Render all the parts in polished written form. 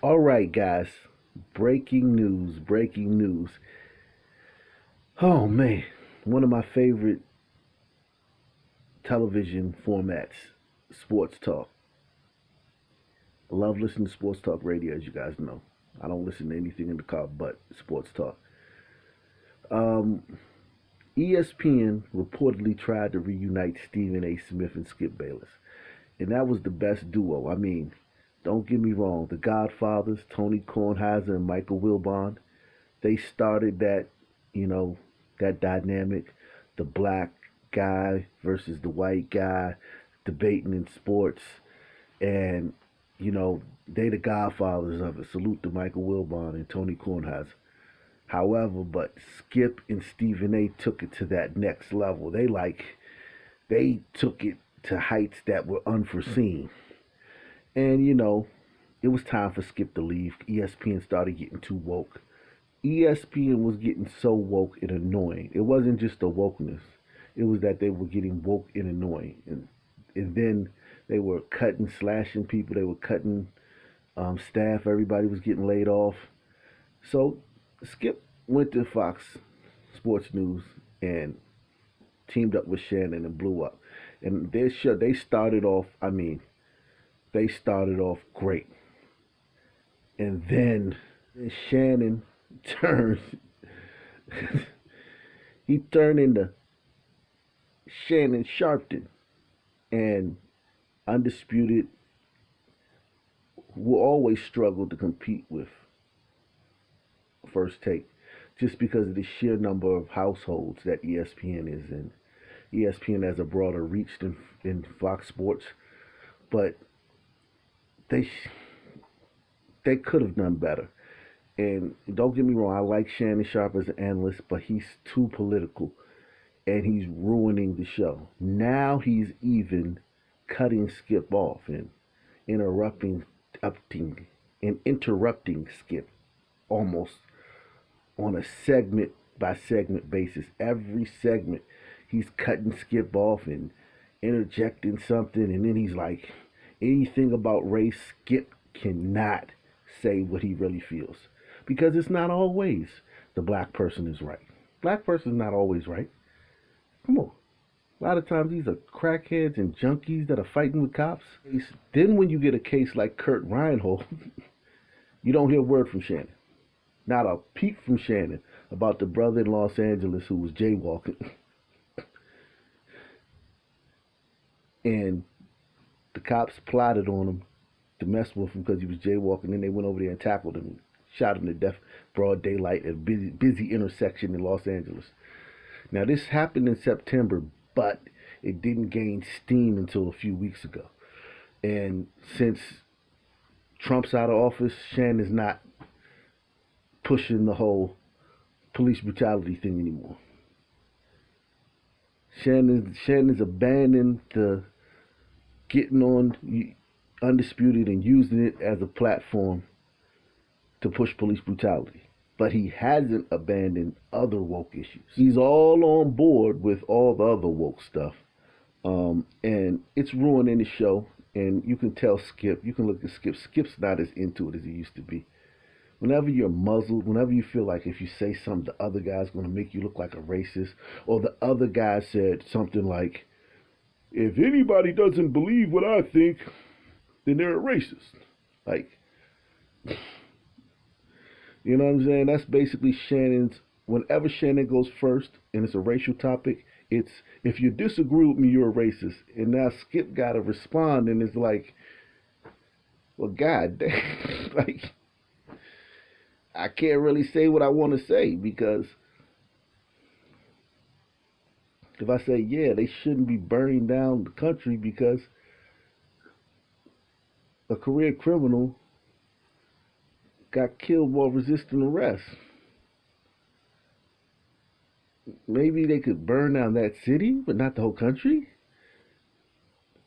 All right, guys. Breaking news, breaking news. Oh, man. One of my favorite television formats, sports talk. I love listening to sports talk radio, as you guys know. I don't listen to anything in the car but sports talk. Um, ESPN reportedly tried to reunite Stephen A. Smith and Skip Bayless. And that was the best duo. I mean, don't get me wrong. The Godfathers, Tony Kornheiser and Michael Wilbon, they started that, you know, that dynamic, the black guy versus the white guy debating in sports, and they the godfathers of it. Salute to Michael Wilbon and Tony Kornheiser. However, but Skip and Stephen A. took it to that next level. They took it to heights that were unforeseen, and it was time for Skip to leave. ESPN started getting too woke. ESPN was getting so woke and annoying. It wasn't just the wokeness. It was that they were getting woke and annoying. And then they were cutting, slashing people. They were cutting staff. Everybody was getting laid off. So Skip went to Fox Sports News and teamed up with Shannon and blew up. And their show, they started off, they started off great. And then Shannon turned he turned into Shannon Sharpton, and Undisputed will always struggle to compete with First Take just because of the sheer number of households that ESPN is in. ESPN has a broader reach than in Fox Sports, but they they could have done better. And don't get me wrong, I like Shannon Sharpe as an analyst, but he's too political and he's ruining the show. Now he's even cutting Skip off and interrupting upping, and interrupting Skip almost on a segment by segment basis. Every segment he's cutting Skip off and interjecting something, and then he's like, anything about race, Skip cannot say what he really feels. Because it's not always the black person is right. Black person is not always right. Come on. A lot of times these are crackheads and junkies that are fighting with cops. Then when you get a case like Kurt Reinhold, you don't hear a word from Shannon. Not a peep from Shannon about the brother in Los Angeles who was jaywalking. And the cops plotted on him to mess with him because he was jaywalking. Then they went over there and tackled him, shot him to death, broad daylight at a busy intersection in Los Angeles. Now this happened in September, but it didn't gain steam until a few weeks ago. And since Trump's out of office, Shannon's not pushing the whole police brutality thing anymore. Shannon's abandoned the getting on Undisputed and using it as a platform to push police brutality. But he hasn't abandoned other woke issues. He's all on board with all the other woke stuff. And it's ruining the show. And you can tell Skip, you can look at Skip. Skip's not as into it as he used to be. Whenever you're muzzled, whenever you feel like if you say something, the other guy's going to make you look like a racist, or the other guy said something like, if anybody doesn't believe what I think, then they're a racist. Like, you know what I'm saying? That's basically Shannon's. Whenever Shannon goes first and it's a racial topic, it's if you disagree with me, you're a racist. And now Skip got to respond, and it's like, well, God damn, like I can't really say what I want to say because if I say yeah, they shouldn't be burning down the country because a career criminal got killed while resisting arrest. Maybe they could burn down that city, but not the whole country?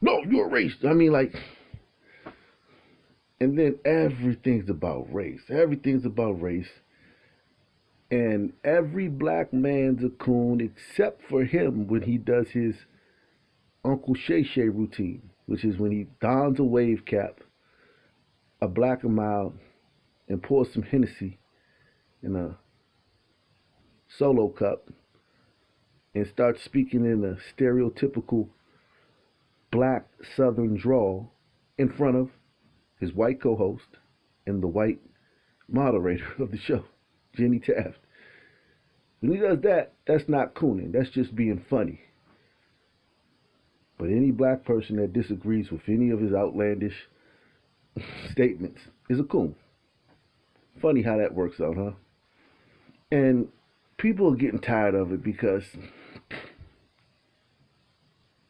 No, you're a racist. I mean, like, and then everything's about race. Everything's about race. And every black man's a coon except for him when he does his Uncle Shay Shay routine, which is when he dons a wave cap, a black mile and pours some Hennessy in a solo cup and starts speaking in a stereotypical black southern drawl in front of his white co-host and the white moderator of the show, Jenny Taft. When he does that, that's not cooning. That's just being funny. But any black person that disagrees with any of his outlandish statements is a coon. Funny how that works out, huh? And people are getting tired of it because,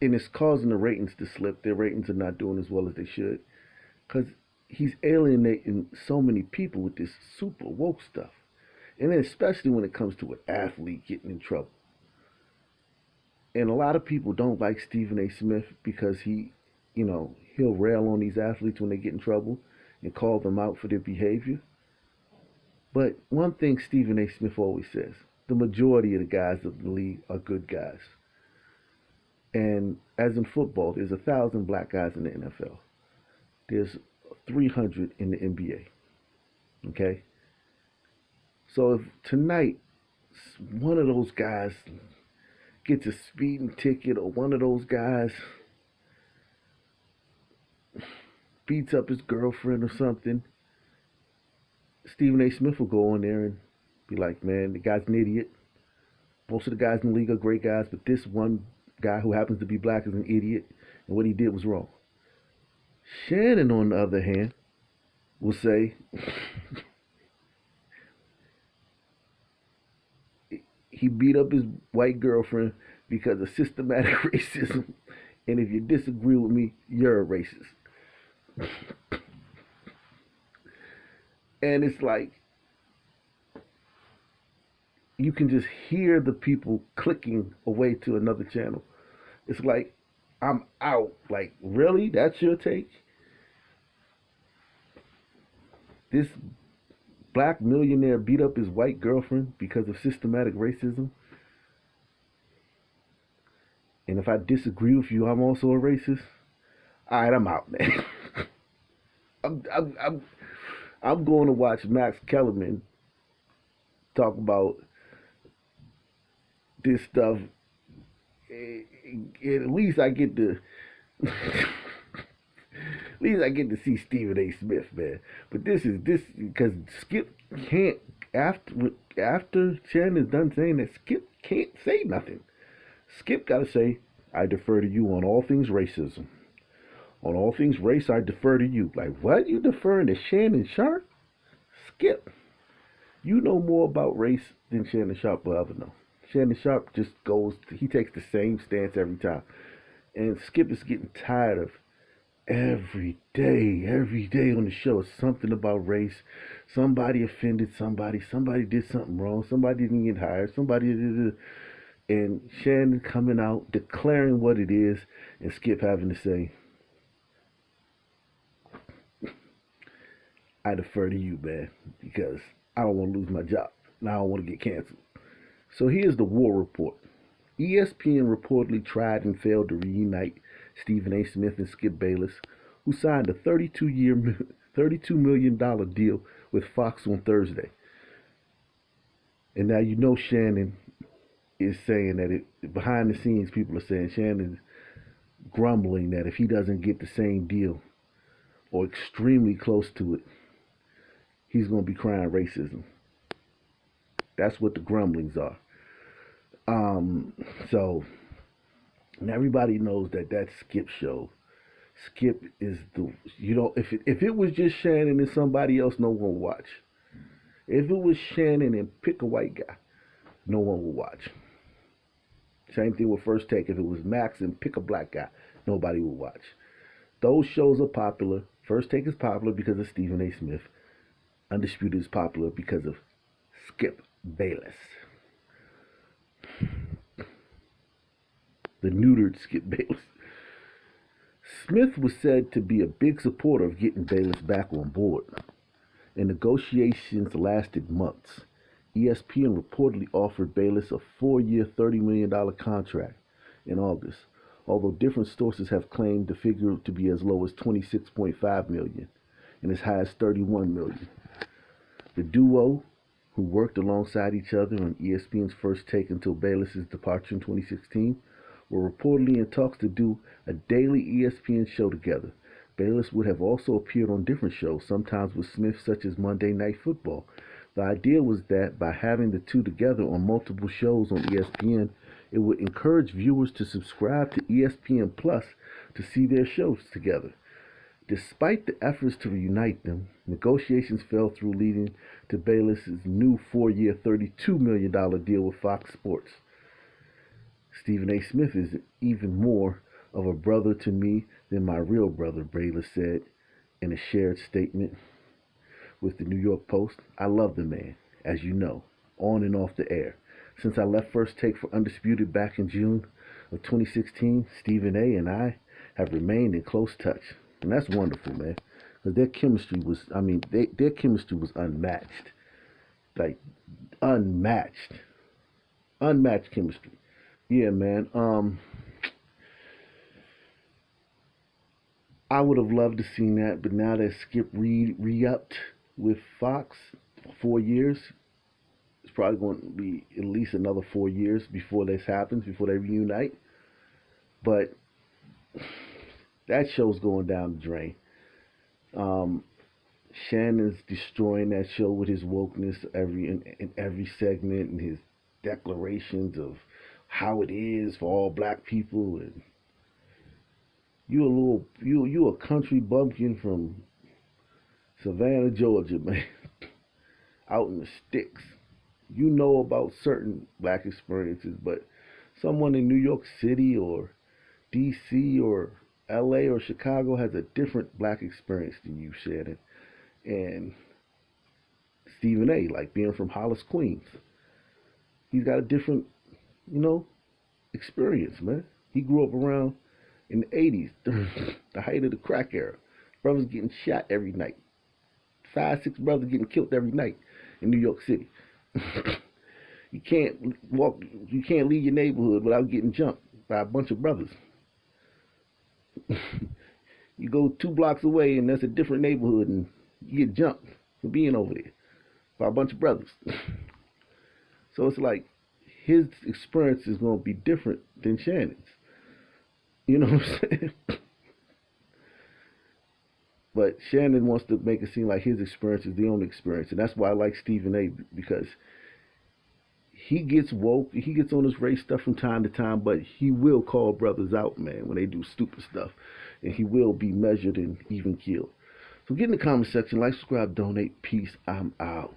and it's causing the ratings to slip. Their ratings are not doing as well as they should because he's alienating so many people with this super woke stuff. And then especially when it comes to an athlete getting in trouble. And a lot of people don't like Stephen A. Smith because he'll rail on these athletes when they get in trouble and call them out for their behavior. But one thing Stephen A. Smith always says, the majority of the guys of the league are good guys. And as in football, there's 1,000 black guys in the NFL. There's 300 in the NBA. Okay? So if tonight one of those guys gets a speeding ticket or one of those guys beats up his girlfriend or something, Stephen A. Smith will go on there and be like, man, the guy's an idiot. Most of the guys in the league are great guys, but this one guy who happens to be black is an idiot, and what he did was wrong. Shannon, on the other hand, will say, he beat up his white girlfriend because of systematic racism, and if you disagree with me, you're a racist. And it's like, you can just hear the people clicking away to another channel. It's like, I'm out. Like, really? That's your take? This black millionaire beat up his white girlfriend because of systematic racism? And if I disagree with you, I'm also a racist? All right, I'm out, man. I'm going to watch Max Kellerman talk about this stuff. At least I get to see Stephen A. Smith, man. But this because Skip can't, after Shannon's done saying that, Skip can't say nothing. Skip got to say, I defer to you on all things racism. On all things race, I defer to you. Like, what? You deferring to Shannon Sharpe? Skip, you know more about race than Shannon Sharpe will ever know. Shannon Sharpe just he takes the same stance every time. And Skip is getting tired of every day on the show is something about race. Somebody offended somebody did something wrong, somebody didn't get hired, and Shannon coming out, declaring what it is, and Skip having to say, I defer to you, man, because I don't want to lose my job, and I don't want to get canceled. So here's the war report. ESPN reportedly tried and failed to reunite Stephen A. Smith and Skip Bayless, who signed a $32 million deal with Fox on Thursday. And now you know Shannon is saying that behind the scenes, people are saying Shannon's grumbling that if he doesn't get the same deal or extremely close to it, he's going to be crying racism. That's what the grumblings are. So, and everybody knows that Skip show. Skip is if it was just Shannon and somebody else, no one would watch. If it was Shannon and pick a white guy, no one would watch. Same thing with First Take. If it was Max and pick a black guy, nobody would watch. Those shows are popular. First Take is popular because of Stephen A. Smith. Undisputed is popular because of Skip Bayless. The neutered Skip Bayless. Smith was said to be a big supporter of getting Bayless back on board, and negotiations lasted months. ESPN reportedly offered Bayless a 4-year, $30 million contract in August, although different sources have claimed the figure to be as low as $26.5 million. and as high as 31 million. The duo, who worked alongside each other on ESPN's First Take until Bayless's departure in 2016, were reportedly in talks to do a daily ESPN show together. Bayless would have also appeared on different shows, sometimes with Smith, such as Monday Night Football. The idea was that by having the two together on multiple shows on ESPN, it would encourage viewers to subscribe to ESPN Plus to see their shows together. Despite the efforts to reunite them, negotiations fell through, leading to Bayless's new 4-year, $32 million deal with Fox Sports. Stephen A. Smith is even more of a brother to me than my real brother, Bayless said in a shared statement with the New York Post. I love the man, as you know, on and off the air. Since I left First Take for Undisputed back in June of 2016, Stephen A. and I have remained in close touch. And that's wonderful, man. Because their chemistry was, their chemistry was unmatched. Like, unmatched. Unmatched chemistry. Yeah, man. I would have loved to seen that, but now that Skip re-upped with Fox for 4 years, it's probably going to be at least another 4 years before this happens, before they reunite. But that show's going down the drain. Shannon's destroying that show with his wokeness in every segment, and his declarations of how it is for all black people. And you a country bumpkin from Savannah, Georgia, man, out in the sticks. You know about certain black experiences, but someone in New York City or DC or LA or Chicago has a different black experience than you, Shannon. And Stephen A., like being from Hollis, Queens, he's got a different, experience, man. He grew up around in the 80s, the height of the crack era. Brothers getting shot every night. 5, 6 brothers getting killed every night in New York City. You can't leave your neighborhood without getting jumped by a bunch of brothers. You go 2 blocks away and that's a different neighborhood and you get jumped for being over there by a bunch of brothers. So it's like his experience is going to be different than Shannon's. You know what I'm saying? But Shannon wants to make it seem like his experience is the only experience. And that's why I like Stephen A., because he gets woke, he gets on his race stuff from time to time, but he will call brothers out, man, when they do stupid stuff. And he will be measured and even killed. So get in the comment section, like, subscribe, donate. Peace. I'm out.